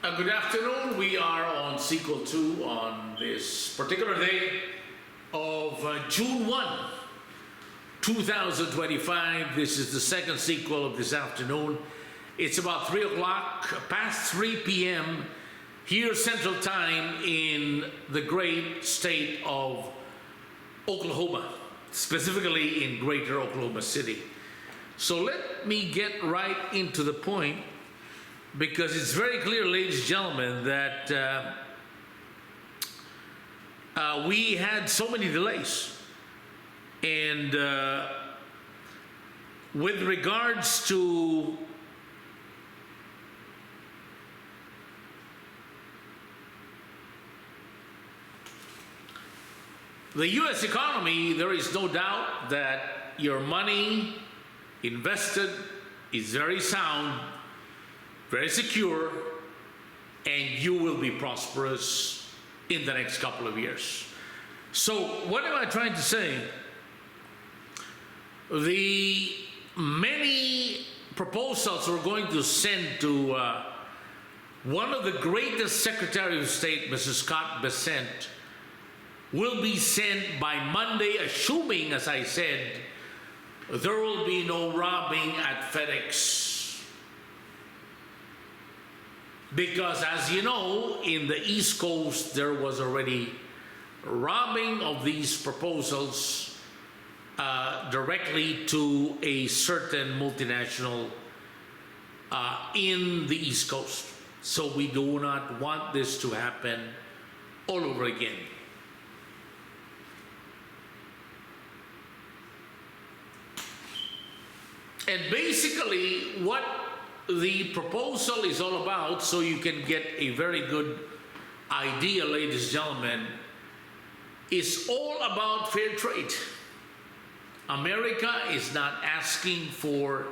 Good afternoon. We are on sequel 2 on this particular day of June 1, 2025. This is the second sequel of this afternoon. It's about 3 o'clock, past 3 p.m. here Central Time in the great state of Oklahoma, specifically in greater Oklahoma City. So let me get right into the point, because it's very clear, ladies and gentlemen, that we had so many delays. And with regards to the U.S. economy, there is no doubt that your money invested is very sound, very secure, and you will be prosperous in the next couple of years. So what am I trying to say? The many proposals we're going to send to one of the greatest Secretary of State, Mrs. Scott Bessent, will be sent by Monday, assuming, as I said, there will be no robbing at FedEx. Because as you know, in the East Coast, there was already robbing of these proposals directly to a certain multinational in the East Coast. So we do not want this to happen all over again. And basically what the proposal is all about, so you can get a very good idea, ladies and gentlemen, is all about fair trade. America is not asking for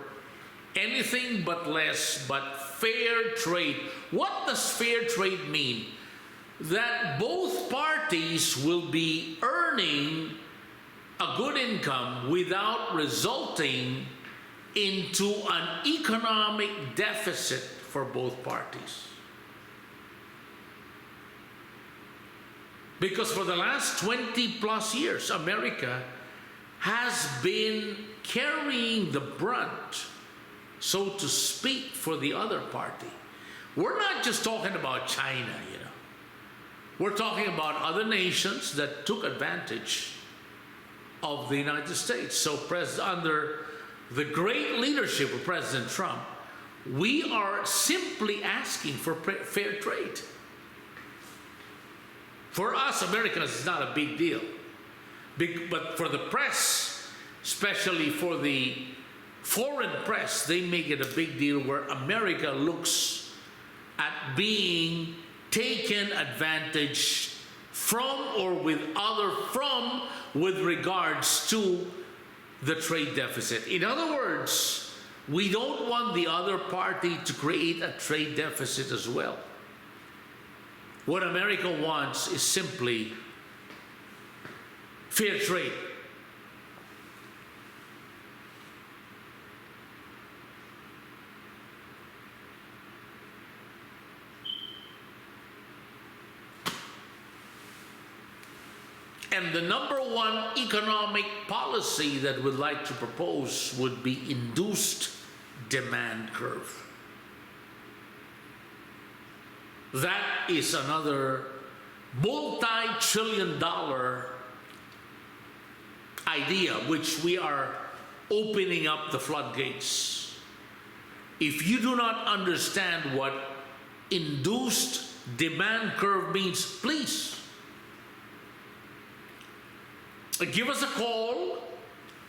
anything but less, but fair trade. What does fair trade mean? That both parties will be earning a good income without resulting into an economic deficit for both parties. Because for the last 20 plus years, America has been carrying the brunt, so to speak, for the other party. We're not just talking about China, you know. We're talking about other nations that took advantage of the United States. So under the great leadership of President Trump, we are simply asking for fair trade. For us Americans, it's not a big deal. But for the press, especially for the foreign press, they make it a big deal, where America looks at being taken advantage from, or with regards to the trade deficit. In other words, we don't want the other party to create a trade deficit as well. What America wants is simply fair trade. And the number one economic policy that we'd like to propose would be induced demand curve. That is another multi-trillion-dollar idea, which we are opening up the floodgates. If you do not understand what induced demand curve means, please give us a call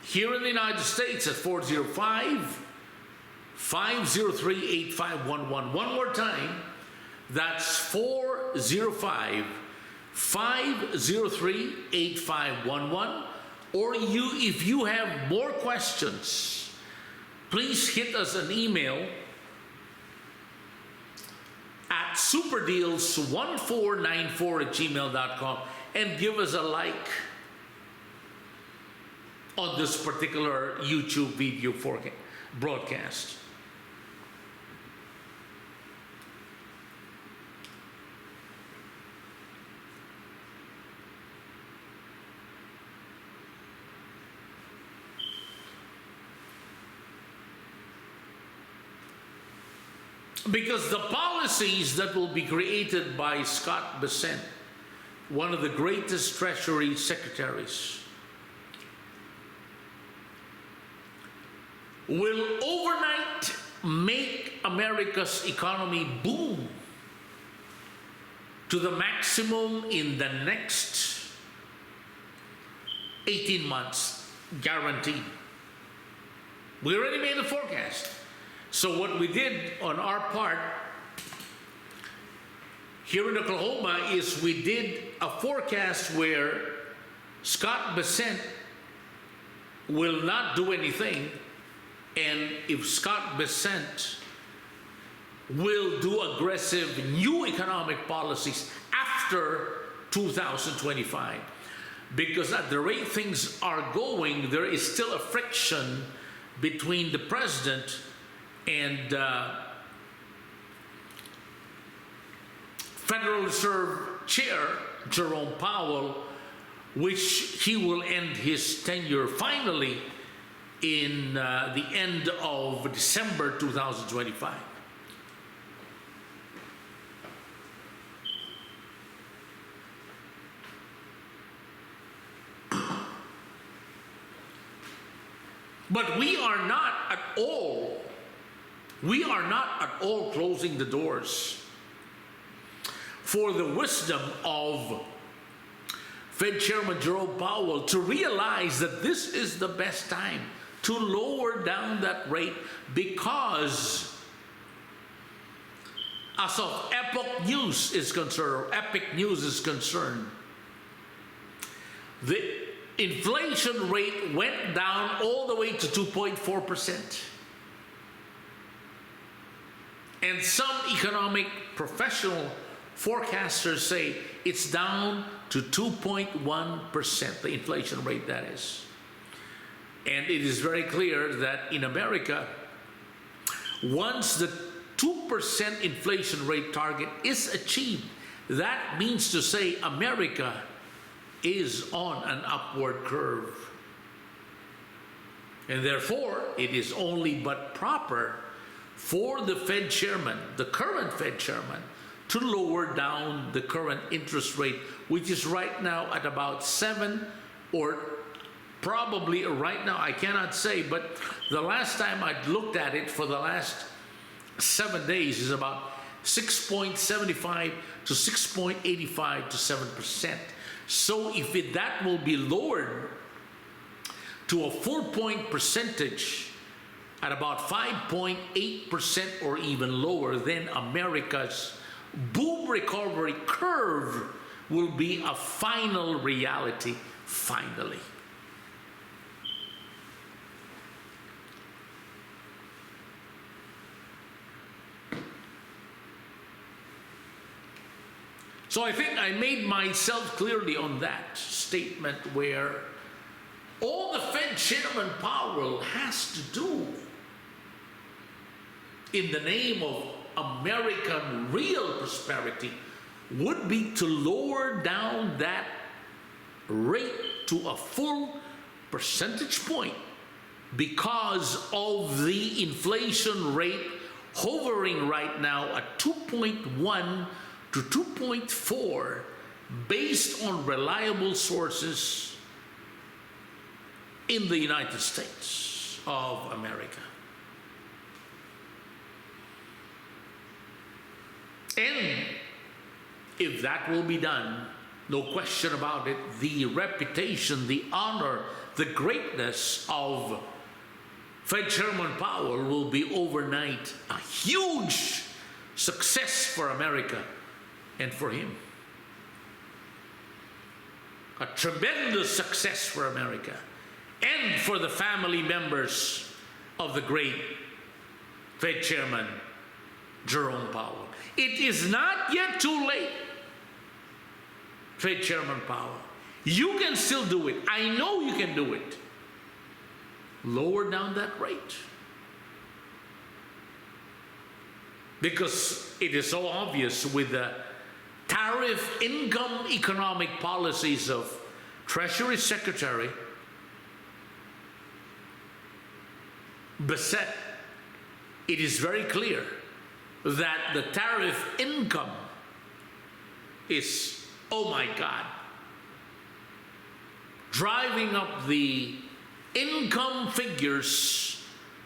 here in the United States at 405-503-8511. One more time, that's 405-503-8511. Or if you have more questions, please hit us an email at superdeals1494@gmail.com and give us a like on this particular YouTube video broadcast. Because the policies that will be created by Scott Bessent, one of the greatest Treasury secretaries, will overnight make America's economy boom to the maximum in the next 18 months, guaranteed. We already made a forecast. So what we did on our part here in Oklahoma is we did a forecast where Scott Bessent will not do anything, and if Scott Bessent will do aggressive new economic policies after 2025. Because at the rate things are going, there is still a friction between the president and Federal Reserve Chair Jerome Powell, which he will end his tenure finally in the end of December 2025. But we are not at all closing the doors for the wisdom of Fed Chairman Jerome Powell to realize that this is the best time to lower down that rate, because as of Epic News is concerned, the inflation rate went down all the way to 2.4%. And some economic professional forecasters say it's down to 2.1%, the inflation rate, that is. And it is very clear that in America, once the 2% inflation rate target is achieved, that means to say America is on an upward curve. And therefore, it is only but proper for the Fed chairman, the current Fed chairman, to lower down the current interest rate, which is right now at about 7, or probably right now, I cannot say, but the last time I looked at it for the last 7 days is about 6.75 to 6.85 to 7%. So if that will be lowered to a 4-point percentage at about 5.8% or even lower, then America's boom recovery curve will be a final reality, finally. So I think I made myself clearly on that statement, where all the Fed Chairman Powell has to do in the name of American real prosperity would be to lower down that rate to a full percentage point, because of the inflation rate hovering right now at 2.1 to 2.4 based on reliable sources in the United States of America. And if that will be done, no question about it, the reputation, the honor, the greatness of Fed Chairman Powell will be overnight a huge success for America and for him. A tremendous success for America and for the family members of the great Fed Chairman Jerome Powell. It is not yet too late, Fed Chairman Powell. You can still do it. I know you can do it. Lower down that rate. Because it is so obvious with the tariff income economic policies of Treasury Secretary Bessent, it is very clear that the tariff income is, oh my God, driving up the income figures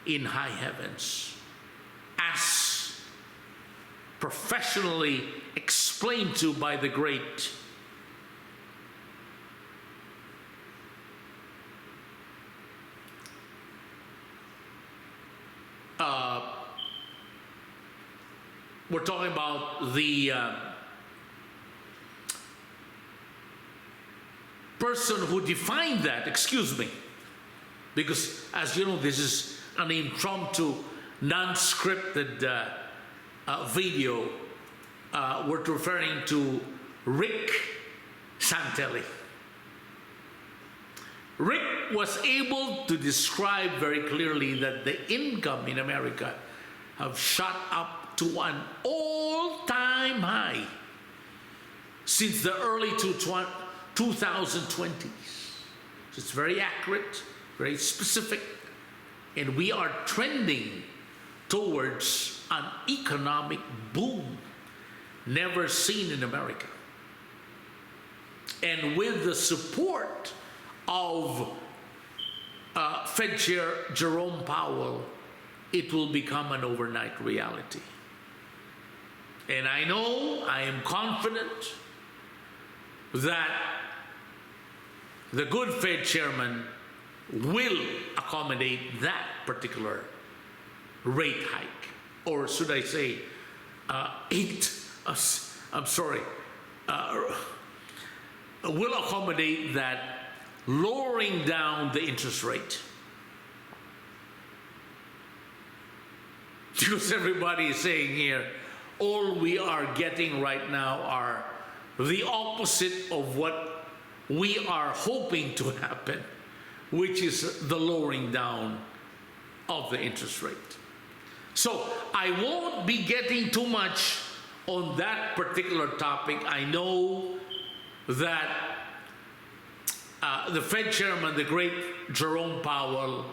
in high heavens, as professionally explained to by the great we're talking about the person who defined that, excuse me, because as you know, this is an impromptu, non-scripted video. We're referring to Rick Santelli. Rick was able to describe very clearly that the income in America have shot up to an all-time high since the early 2020s. So it's very accurate, very specific, and we are trending towards an economic boom never seen in America. And with the support of Fed Chair Jerome Powell, it will become an overnight reality. And I know, I am confident that the good Fed chairman will accommodate that particular rate hike, or should I say, will accommodate that lowering down the interest rate. Because everybody is saying here, all we are getting right now are the opposite of what we are hoping to happen, which is the lowering down of the interest rate. So I won't be getting too much on that particular topic. I know that the Fed chairman, the great Jerome Powell,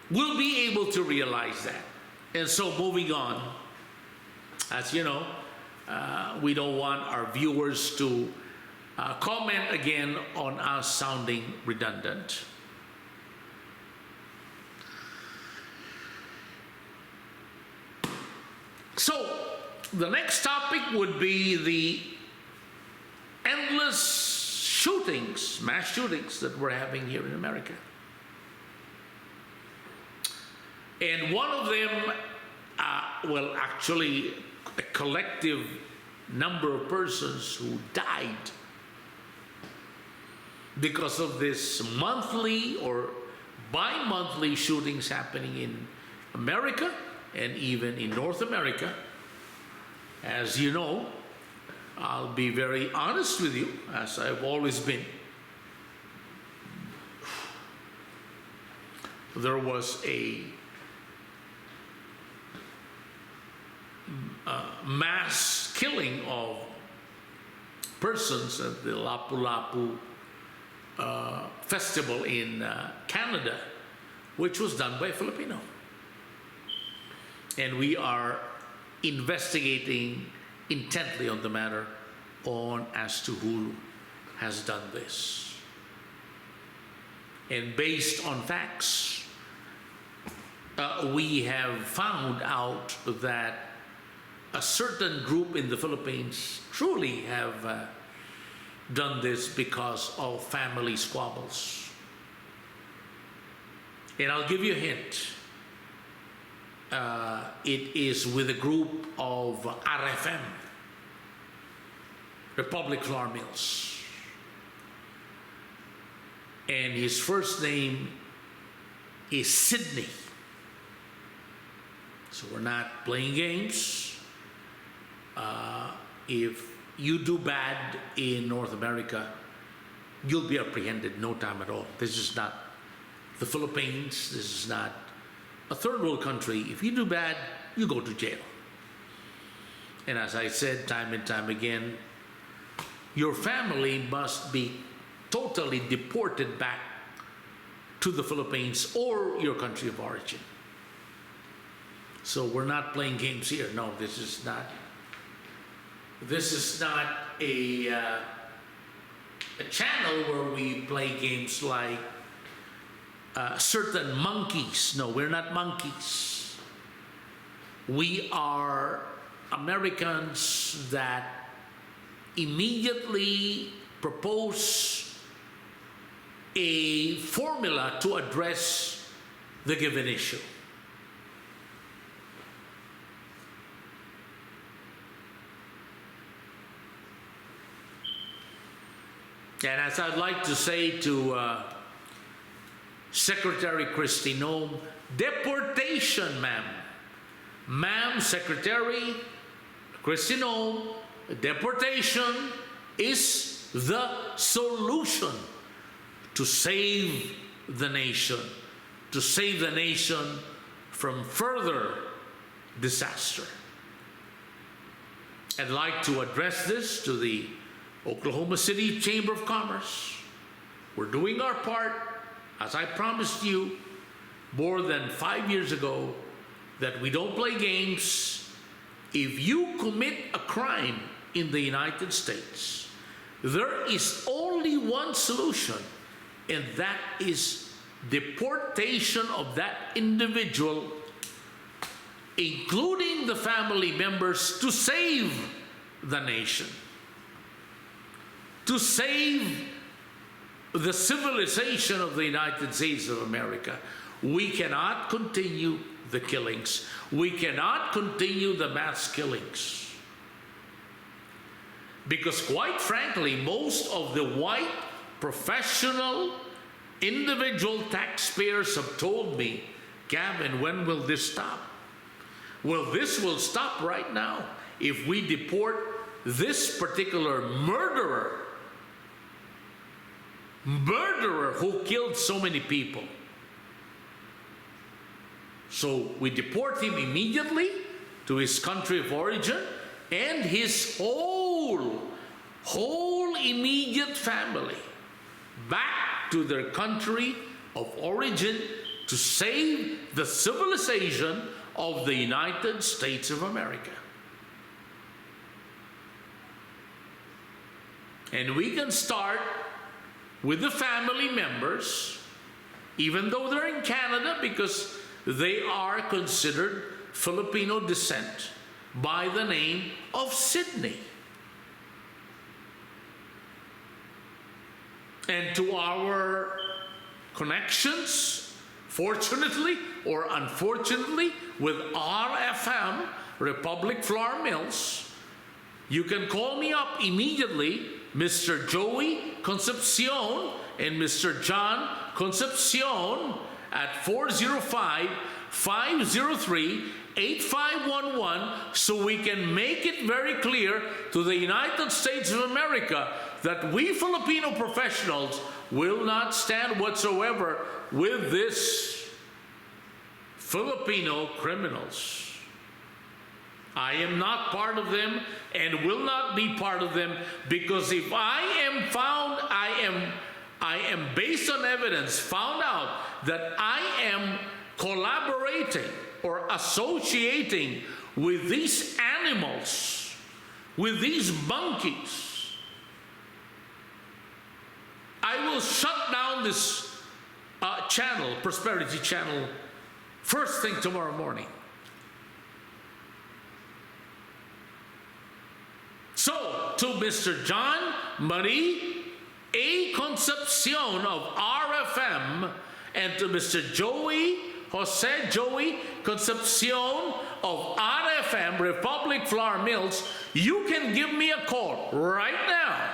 will be able to realize that. And so moving on, as you know, we don't want our viewers to comment again on us sounding redundant. So the next topic would be the endless shootings, mass shootings that we're having here in America. And one of them, well, actually, a collective number of persons who died because of this monthly or bi-monthly shootings happening in America and even in North America. As you know, I'll be very honest with you, as I've always been. There was a mass killing of persons at the Lapu-Lapu festival in Canada, which was done by a Filipino. And we are investigating intently on the matter as to who has done this. And based on facts, we have found out that a certain group in the Philippines truly have done this because of family squabbles. And I'll give you a hint. It is with a group of RFM, Republic Flour Mills. And his first name is Sydney. So we're not playing games. If you do bad in North America, you'll be apprehended no time at all. This is not the Philippines. This is not a third world country. If you do bad, you go to jail. And as I said time and time again, your family must be totally deported back to the Philippines or your country of origin. So we're not playing games here. No, this is not. This is not a channel where we play games like certain monkeys. No, we're not monkeys. We are Americans that immediately propose a formula to address the given issue. And as I'd like to say to Secretary Kristi Noem, deportation, ma'am. Ma'am, Secretary Kristi Noem, deportation is the solution to save the nation, from further disaster. I'd like to address this to the Oklahoma City Chamber of Commerce. We're doing our part, as I promised you more than 5 years ago, that we don't play games. If you commit a crime in the United States, there is only one solution, and that is deportation of that individual, including the family members, to save the nation, to save the civilization of the United States of America. We cannot continue the killings. We cannot continue the mass killings. Because quite frankly, most of the white professional individual taxpayers have told me, Gavin, when will this stop? Well, this will stop right now if we deport this particular murderer who killed so many people. So we deport him immediately to his country of origin and his whole immediate family back to their country of origin to save the civilization of the United States of America. And we can start with the family members, even though they're in Canada, because they are considered Filipino descent by the name of Sydney. And to our connections, fortunately or unfortunately, with RFM, Republic Flour Mills, you can call me up immediately, Mr. Joey Concepcion and Mr. John Concepcion, at 405-503-8511, so we can make it very clear to the United States of America that we Filipino professionals will not stand whatsoever with this Filipino criminals. I am not part of them and will not be part of them, because if I am found, I am based on evidence found out that I am collaborating or associating with these animals, with these monkeys, I will shut down this channel, Prosperity Channel, first thing tomorrow morning. So, to Mr. John Marie A. Concepcion of RFM, and to Mr. Jose Joey Concepcion of RFM, Republic Flour Mills, you can give me a call right now,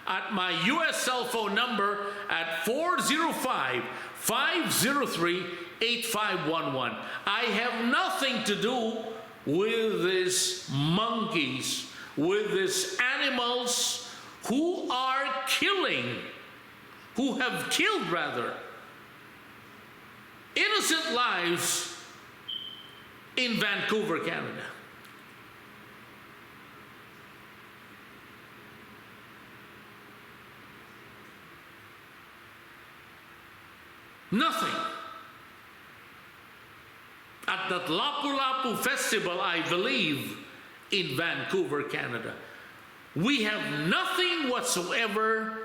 at my U.S. cell phone number at 405-503-8511. I have nothing to do with these monkeys, with these animals who are killing, who have killed rather, innocent lives in Vancouver, Canada. Nothing. at that Lapu-Lapu festival, I believe, in Vancouver, Canada. We have nothing whatsoever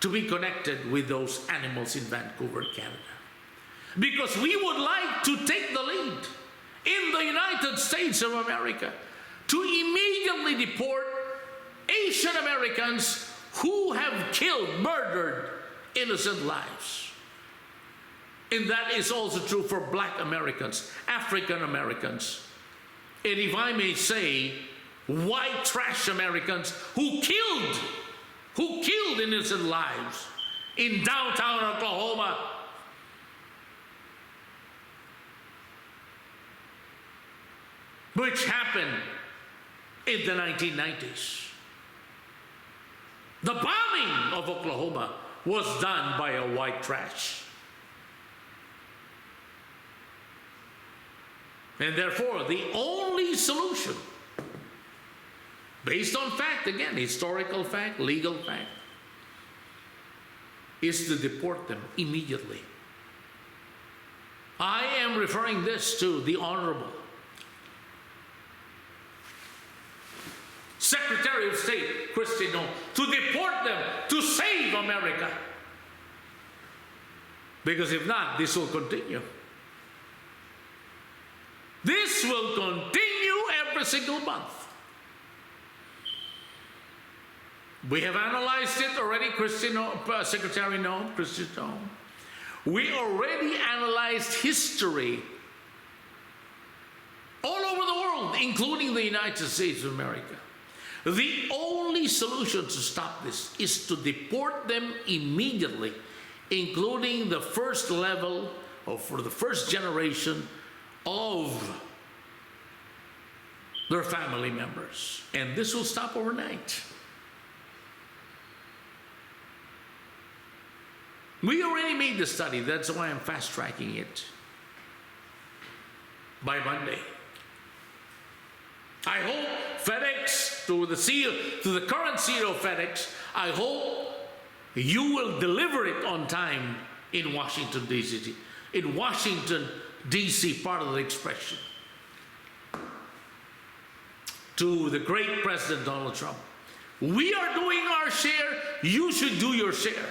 to be connected with those animals in Vancouver, Canada. Because we would like to take the lead in the United States of America to immediately deport Asian Americans who have killed, murdered innocent lives. And that is also true for Black Americans, African Americans, and if I may say, white trash Americans who killed innocent lives in downtown Oklahoma. Which happened in the 1990s. The bombing of Oklahoma was done by a white trash. And therefore, the only solution, based on fact, again, historical fact, legal fact, is to deport them immediately. I am referring this to the Honorable Secretary of State Kristi Noem, to deport them, to save America. Because if not, this will continue. This will continue every single month. We have analyzed it already, Secretary Noem, Kristi Noem. We already analyzed history all over the world, including the United States of America. The only solution to stop this is to deport them immediately, including the first level, or for the first generation of their family members. And this will stop overnight. We already made the study. That's why I'm fast-tracking it by Monday. I hope FedEx, to the current CEO of FedEx, I hope you will deliver it on time in Washington, D.C. In Washington, D.C., part of the expression. To the great President Donald Trump. We are doing our share. You should do your share.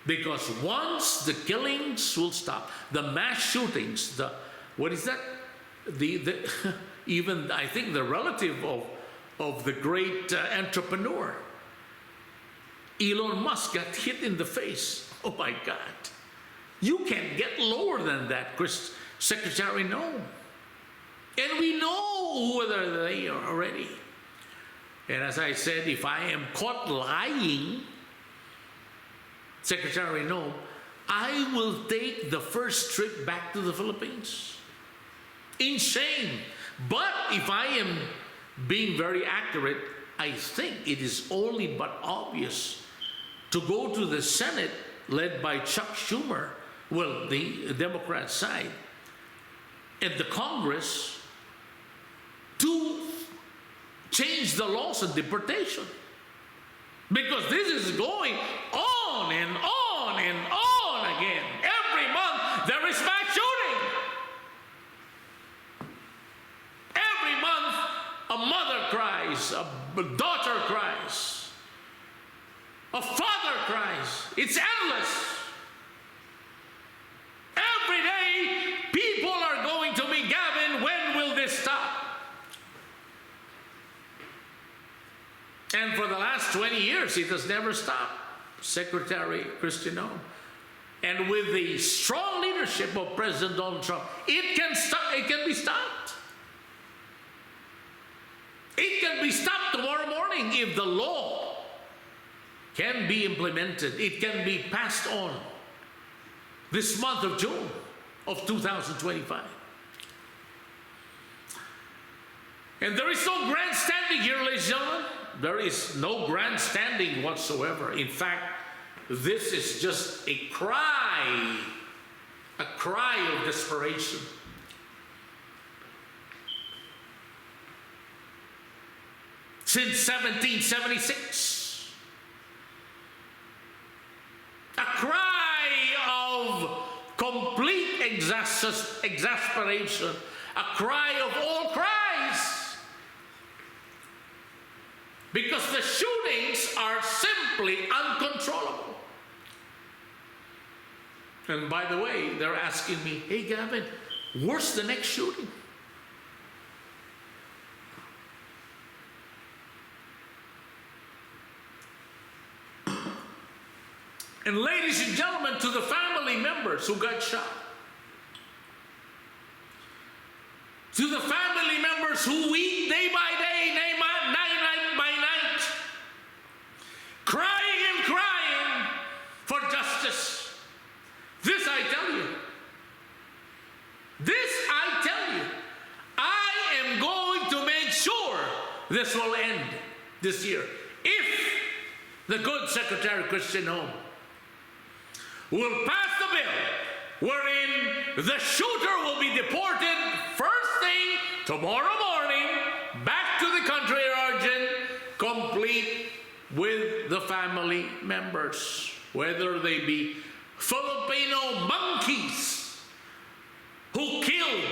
Because once the killings will stop, the mass shootings, what is that? Even I think the relative of the great entrepreneur, Elon Musk, got hit in the face. Oh my God. You can't get lower than that, Secretary Noem. And we know whether they are already. And as I said, if I am caught lying, Secretary Noem, I will take the first trip back to the Philippines in shame. But if I am being very accurate, I think it is only but obvious to go to the Senate led by Chuck Schumer, well, the Democrat side, and the Congress to change the laws of deportation. Because this is going on and on and on again. Every month there is mass shooting. Every month a mother cries, a daughter cries, a father cries. It's endless. Every day people are going to me, Gavin, when will this stop? And for the last 20 years, it has never stopped, Secretary Kristi Noem. And with the strong leadership of President Donald Trump, it can stop. It can be stopped. It can be stopped tomorrow morning if the law can be implemented. It can be passed on this month of June of 2025. And there is no grandstanding here, ladies and gentlemen. There is no grandstanding whatsoever. In fact, this is just a cry of desperation. Since 1776, a cry complete exasperation, a cry of all cries. Because the shootings are simply uncontrollable. And by the way, they're asking me, hey Gavin, where's the next shooting? And ladies and gentlemen, to the family members who got shot, to the family members who weep day by day, night by night, crying and crying for justice, this I tell you, I am going to make sure this will end this year. If the good Secretary Christian Home will pass the bill wherein the shooter will be deported first thing tomorrow morning back to the country of origin, complete with the family members, whether they be Filipino monkeys who killed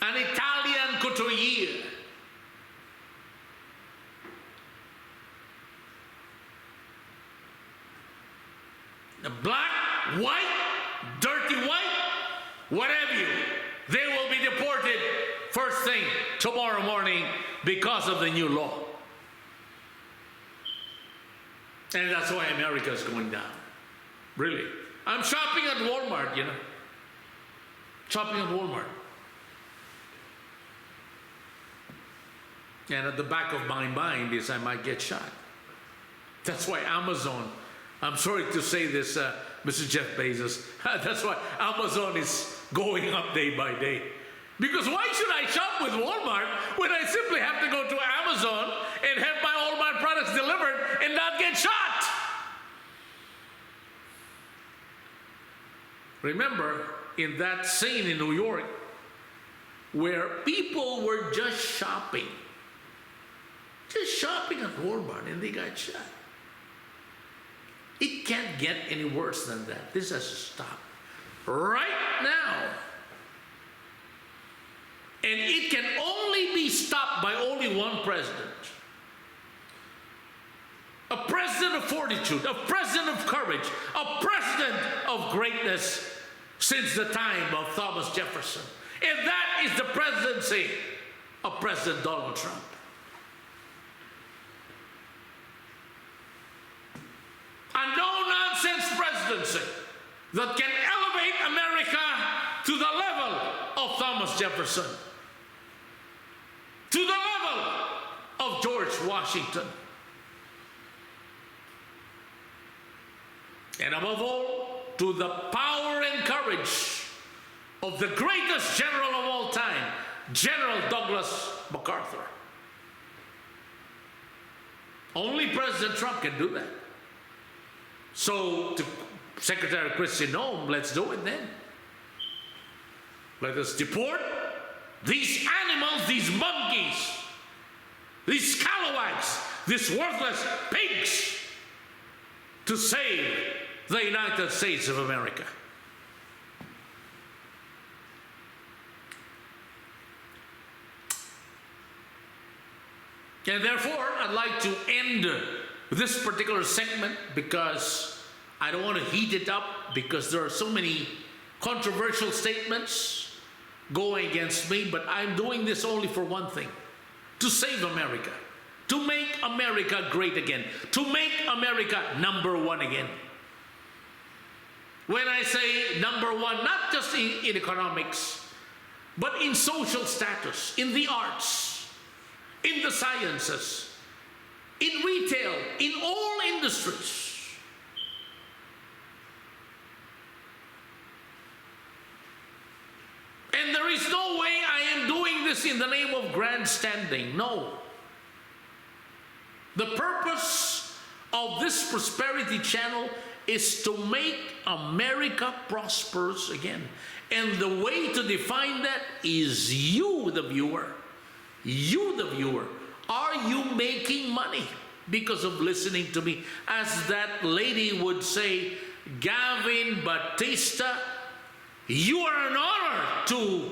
an Italian couturier, the black, white, dirty white, whatever you, they will be deported first thing tomorrow morning because of the new law. And that's why America is going down. Really. I'm shopping at Walmart, you know. Shopping at Walmart. And at the back of my mind is I might get shot. That's why Amazon, I'm sorry to say this, Mr. Jeff Bezos, that's why Amazon is going up day by day. Because why should I shop with Walmart when I simply have to go to Amazon and have all my products delivered and not get shot? Remember, in that scene in New York, where people were just shopping at Walmart, and they got shot. It can't get any worse than that. This has to stop right now. And it can only be stopped by only one president. A president of fortitude, a president of courage, a president of greatness since the time of Thomas Jefferson. And that is the presidency of President Donald Trump. A no-nonsense presidency that can elevate America to the level of Thomas Jefferson, to the level of George Washington, and above all, to the power and courage of the greatest general of all time, General Douglas MacArthur. Only President Trump can do that. So, to Secretary Christian Home, let's do it then. Let us deport these animals, these monkeys, these scalawags, these worthless pigs, to save the United States of America. And therefore, I'd like to end this particular segment because I don't want to heat it up, because there are so many controversial statements going against me, but I'm doing this only for one thing: to save America, to make America great again, to make America number one again. When I say number one, not just in economics, but in social status, in the arts, in the sciences, in retail, in all industries. And there is no way I am doing this in the name of grandstanding. No. The purpose of this prosperity channel is to make America prosperous again. And the way to define that is you, the viewer. You, the viewer. Are you making money because of listening to me? As that lady would say, Gavin Bautista, you are an honor to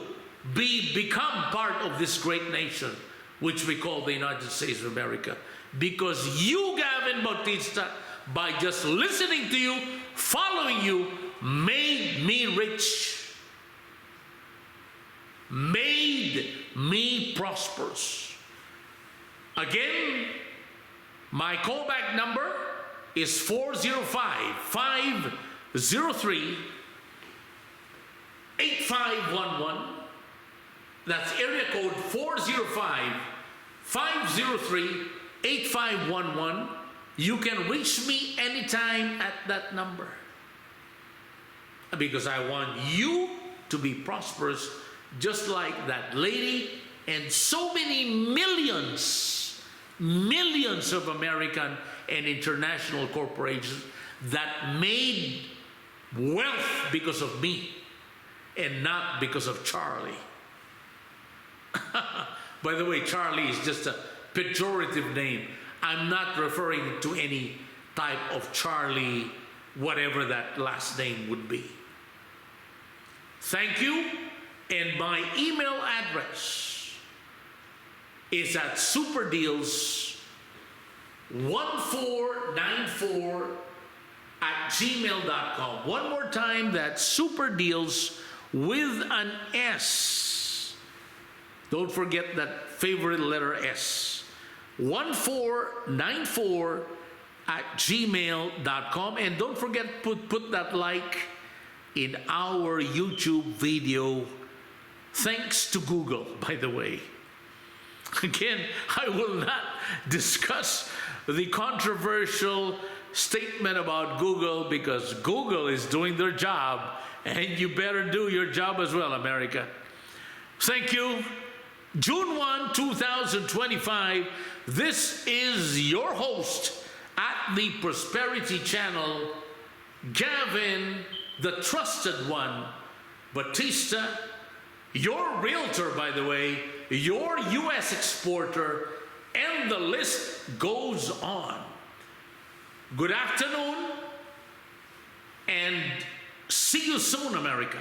become part of this great nation, which we call the United States of America. Because you, Gavin Bautista, by just listening to you, following you, made me rich, made me prosperous. Again, my callback number is 405-503-8511. That's area code 405-503-8511. You can reach me anytime at that number, because I want you to be prosperous just like that lady and so many millions of American and international corporations that made wealth because of me and not because of Charlie. By the way, Charlie is just a pejorative name. I'm not referring to any type of Charlie, whatever that last name would be.Th you. And my email address is at superdeals1494@gmail.com. One more time, that's superdeals with an S. Don't forget that favorite letter S. 1494@gmail.com. And don't forget, put that like in our YouTube video. Thanks to Google, by the way. Again, I will not discuss the controversial statement about Google, because Google is doing their job, and you better do your job as well, America. Thank you. June 1, 2025. This is your host at the Prosperity Channel, Gavin, the trusted one, Bautista, your realtor, by the way, your U.S. exporter, and the list goes on. Good afternoon, and see you soon, America.